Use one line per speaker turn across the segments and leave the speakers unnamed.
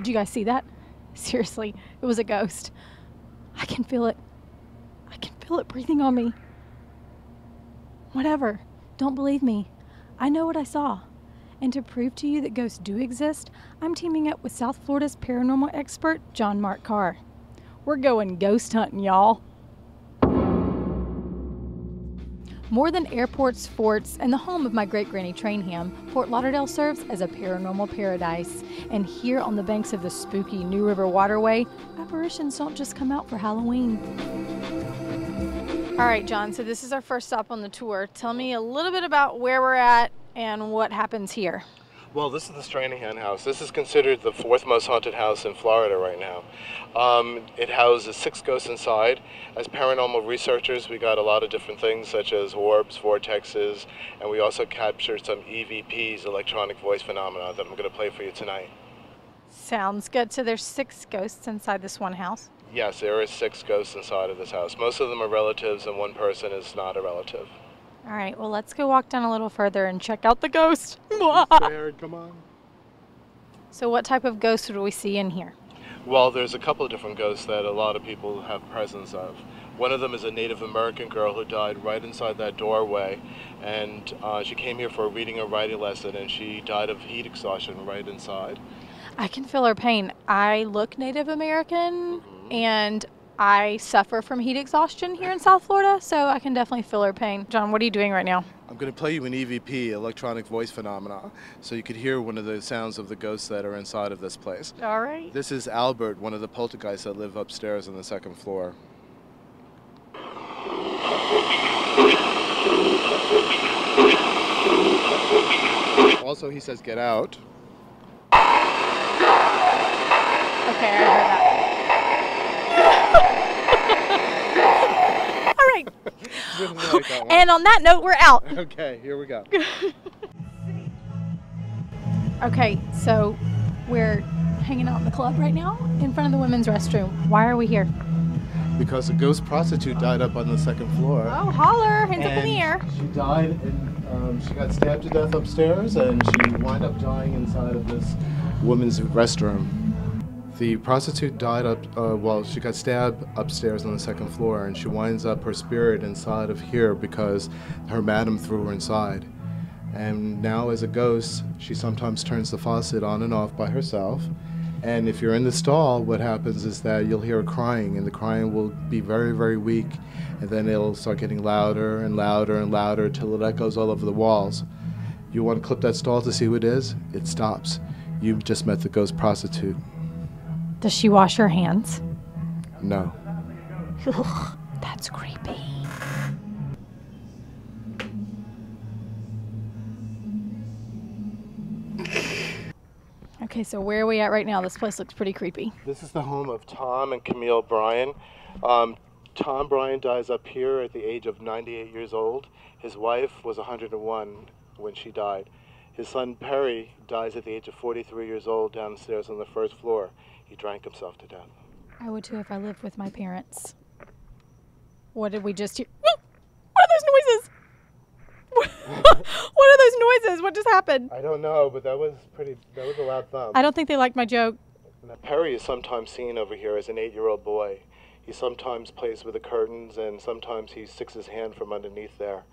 Did you guys see that? Seriously, it was a ghost. I can feel it. I can feel it breathing on me. Whatever. Don't believe me. I know what I saw. And to prove to you that ghosts do exist, I'm teaming up with South Florida's paranormal expert, Marc Carr. We're going ghost hunting, y'all. More than airports, forts, and the home of my great-granny Trainham, Fort Lauderdale serves as a paranormal paradise. And here on the banks of the spooky New River Waterway, apparitions don't just come out for Halloween. All right, John, so this is our first stop on the tour. Tell me a little bit about where we're at and what happens here.
Well, this is the Trainham house. This is considered the fourth most haunted house in Florida right now. It houses 6 ghosts inside. As paranormal researchers, we got a lot of different things such as orbs, vortexes, and we also captured some EVPs, electronic voice phenomena, that I'm going to play for you tonight.
Sounds good. So there's 6 ghosts inside this one house?
Yes, there are 6 ghosts inside of this house. Most of them are relatives, and one person is not a relative.
All right, well, let's go walk down a little further and check out the ghost.
Scared, come on.
So what type of ghosts do we see in here?
Well, there's a couple of different ghosts that a lot of people have presence of. One of them is a Native American girl who died right inside that doorway, and she came here for a reading and writing lesson, and she died of heat exhaustion right inside.
I can feel her pain. I look Native American, and I suffer from heat exhaustion here in South Florida, so I can definitely feel her pain. John, what are you doing right now?
I'm going to play you an EVP, electronic voice phenomena, so you could hear one of the sounds of the ghosts that are inside of this place.
All right.
This is Albert, one of the poltergeists that live upstairs on the 2nd floor. Also, he says, get out.
Okay, I heard that. All right.
Like that one.
And on that note, we're out.
Okay, here we go.
Okay, so we're hanging out in the club right now in front of the women's restroom. Why are we here?
Because a ghost prostitute died up on the 2nd floor.
Oh, holler, hands up in the air.
She died and she got stabbed to death upstairs, and she wound up dying inside of this women's restroom. The prostitute died she got stabbed upstairs on the 2nd floor, and she winds up her spirit inside of here because her madam threw her inside. And now as a ghost, she sometimes turns the faucet on and off by herself. And if you're in the stall, what happens is that you'll hear her crying, and the crying will be very, very weak, and then it'll start getting louder and louder and louder till it echoes all over the walls. You want to clip that stall to see who it is? It stops. You've just met the ghost prostitute.
Does she wash her hands?
No.
Ugh, that's creepy. Okay, so where are we at right now? This place looks pretty creepy.
This is the home of Tom and Camille Bryan. Tom Bryan dies up here at the age of 98 years old. His wife was 101 when she died. His son Perry dies at the age of 43 years old downstairs on the 1st floor. He drank himself to death.
I would too if I lived with my parents. What did we just hear? What are those noises? What are those noises? What just happened?
I don't know, but that was a loud thump.
I don't think they liked my joke.
Now, Perry is sometimes seen over here as an 8-year-old boy. He sometimes plays with the curtains, and sometimes he sticks his hand from underneath there.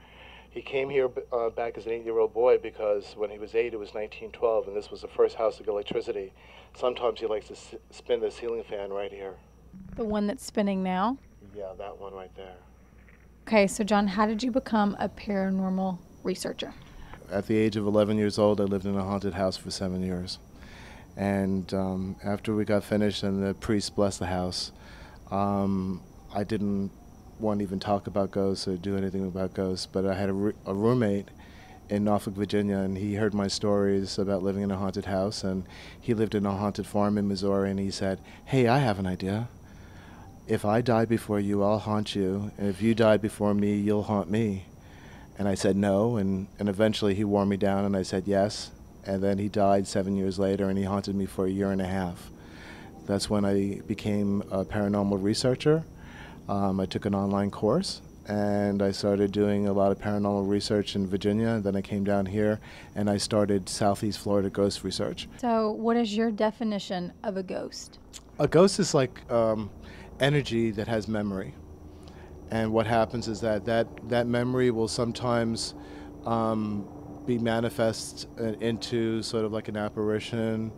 He came here back as an 8-year-old boy because when he was 8, it was 1912, and this was the first house to get electricity. Sometimes he likes to spin the ceiling fan right here.
The one that's spinning now?
Yeah, that one right there.
Okay, so John, how did you become a paranormal researcher?
At the age of 11 years old, I lived in a haunted house for 7 years. And after we got finished and the priest blessed the house, I didn't want to even talk about ghosts or do anything about ghosts, but I had a roommate in Norfolk, Virginia, and he heard my stories about living in a haunted house, and he lived in a haunted farm in Missouri, and he said, hey, I have an idea. If I die before you, I'll haunt you, and if you die before me, you'll haunt me. And I said no, and eventually he wore me down, and I said yes, and then he died 7 years later, and he haunted me for 1.5 years. That's when I became a paranormal researcher. I took an online course, and I started doing a lot of paranormal research in Virginia. Then I came down here and I started Southeast Florida ghost research.
So what is your definition of a ghost?
A ghost is like energy that has memory. And what happens is that memory will sometimes be manifest into sort of like an apparition,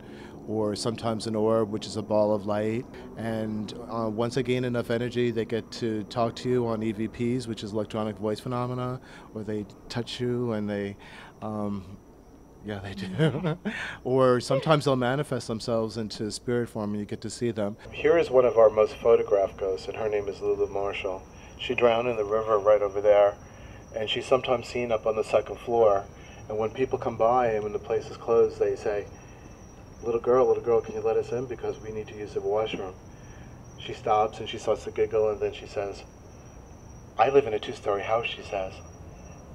or sometimes an orb, which is a ball of light. And once they gain enough energy, they get to talk to you on EVPs, which is electronic voice phenomena, or they touch you and they, yeah, they do. Or sometimes they'll manifest themselves into spirit form and you get to see them. Here is one of our most photographed ghosts, and her name is Lulu Marshall. She drowned in the river right over there, and she's sometimes seen up on the second floor. And when people come by and when the place is closed, they say, little girl, can you let us in because we need to use the washroom? She stops and she starts to giggle, and then she says, I live in a 2-story house, she says.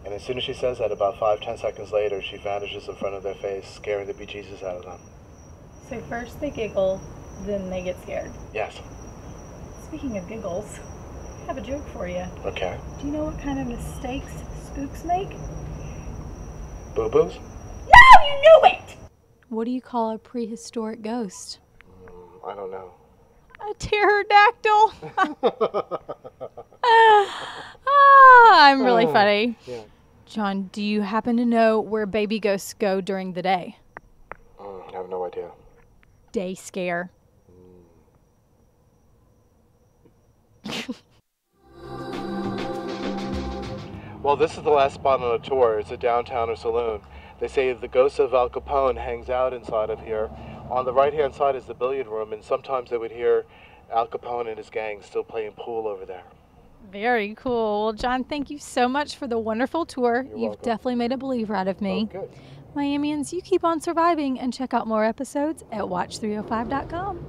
And as soon as she says that, about 5-10 seconds later, she vanishes in front of their face, scaring the bejesus out of them.
So first they giggle, then they get scared.
Yes.
Speaking of giggles, I have a joke for you.
Okay.
Do you know what kind of mistakes spooks make?
Boo-boos?
No, you knew it! What do you call a prehistoric ghost?
I don't know.
A pterodactyl. I'm really funny.
Yeah.
John, do you happen to know where baby ghosts go during the day?
I have no idea.
Day scare.
Well, this is the last spot on the tour. It's a downtowner saloon. They say the ghost of Al Capone hangs out inside of here. On the right-hand side is the billiard room, and sometimes they would hear Al Capone and his gang still playing pool over there.
Very cool. Well, John, thank you so much for the wonderful tour.
You're
You've
welcome.
definitely made a believer out of me.
Oh, good.
Miamians, you keep on surviving and check out more episodes at watch305.com.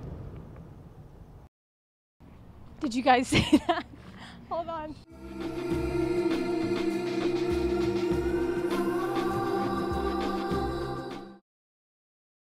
Did you guys see that? Hold on.